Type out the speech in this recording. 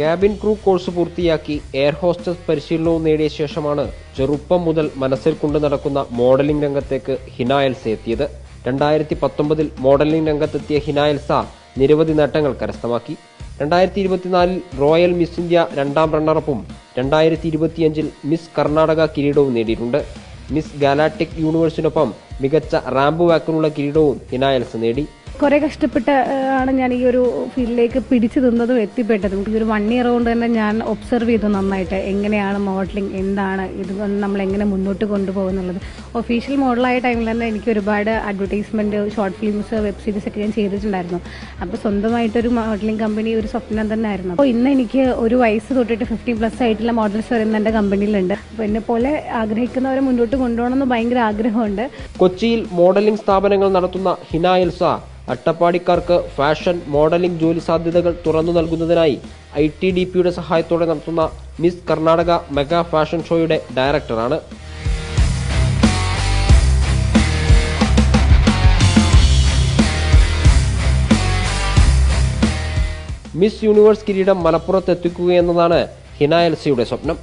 Cabin crew course പൂർത്തിയാക്കി air hostess പരിശീലനവും നേടിയ ശേഷമാണ് ചെറുപ്പം മുതൽ മനസ്സിൽ കൊണ്ടു നടക്കുന്ന മോഡലിംഗ് രംഗത്തേക്ക് ഹിന എൽസ എത്തിയത്. 2019 മോഡലിംഗ് രംഗത്തെത്തിയ ഹിന എൽസ നിരവധി നേട്ടങ്ങൾ കരസ്ഥമാക്കി. 2024 royal miss India 2ാം റണ്ണറപ്പും 2025 miss Karnataka കിരീടവും നേടിയിട്ടുണ്ട്. മിസ് ഗാലാക്ടിക് യൂണിവേഴ്സിനൊപ്പം മികച്ച റാമ്പ് വാക്കിനുള്ള കിരീടവും ഹിന എൽസ നേടി. കുറേ കഷ്ടപ്പെട്ട് ആണ് ഞാൻ ഈ ഒരു ഫീൽഡിലേക്ക് പിടിച്ചു നിന്നതും എത്തിപ്പെട്ടതും. ഈ ഒരു 1 ഇയർ കൊണ്ട് തന്നെ ഞാൻ ഒബ്സർവ് ചെയ്തു നന്നായിട്ട് എങ്ങനെയാണ് മോഡലിംഗ്, എന്താണ് ഇത് നമ്മൾ എങ്ങനെ മുന്നോട്ട് കൊണ്ടുപോകുന്നുള്ളത്. ഒഫീഷ്യൽ മോഡലായ ടൈമിൽ തന്നെ എനിക്ക് ഒരുപാട് advertisement, short films, web series ഒക്കെ ഞാൻ ചെയ്തിട്ടുണ്ടായിരുന്നു. അപ്പോൾ സ്വന്തമായിട്ടൊരു മോഡലിംഗ് കമ്പനി ഒരു സ്വപ്നം തന്നെ ആയിരുന്നു. അപ്പോൾ ഇന്ന് എനിക്ക് ഒരു വയസ്സ് തൊട്ടിട്ട് 50+ ആയിട്ടുള്ള മോഡൽസ് വരുന്ന എൻ്റെ കമ്പനിയിലുണ്ട്. അപ്പോൾ എന്നെ പോലെ ആഗ്രഹിക്കുന്നവരെ മുന്നോട്ട് കൊണ്ടുപോകണമെന്ന് ഭയങ്കര ആഗ്രഹമുണ്ട്. കൊച്ചിയിൽ മോഡലിംഗ് സ്ഥാപനങ്ങൾ നടത്തുന്ന ഹിന എൽസ അട്ടപ്പാടിക്കാർക്ക് ഫാഷൻ മോഡലിംഗ് ജോലി സാധ്യതകൾ തുറന്നു നൽകുന്നതിനായി ITDPയുടെ സഹായത്തോടെ നടത്തുന്ന മിസ് കർണാടക മെഗാ ഫാഷൻ ഷോയുടെ ഡയറക്ടറാണ്. മിസ് യൂണിവേഴ്സ് കിരീടം മലപ്പുറത്ത് എത്തിക്കുകയെന്നതാണ് ഹിന എൽസയുടെ സ്വപ്നം.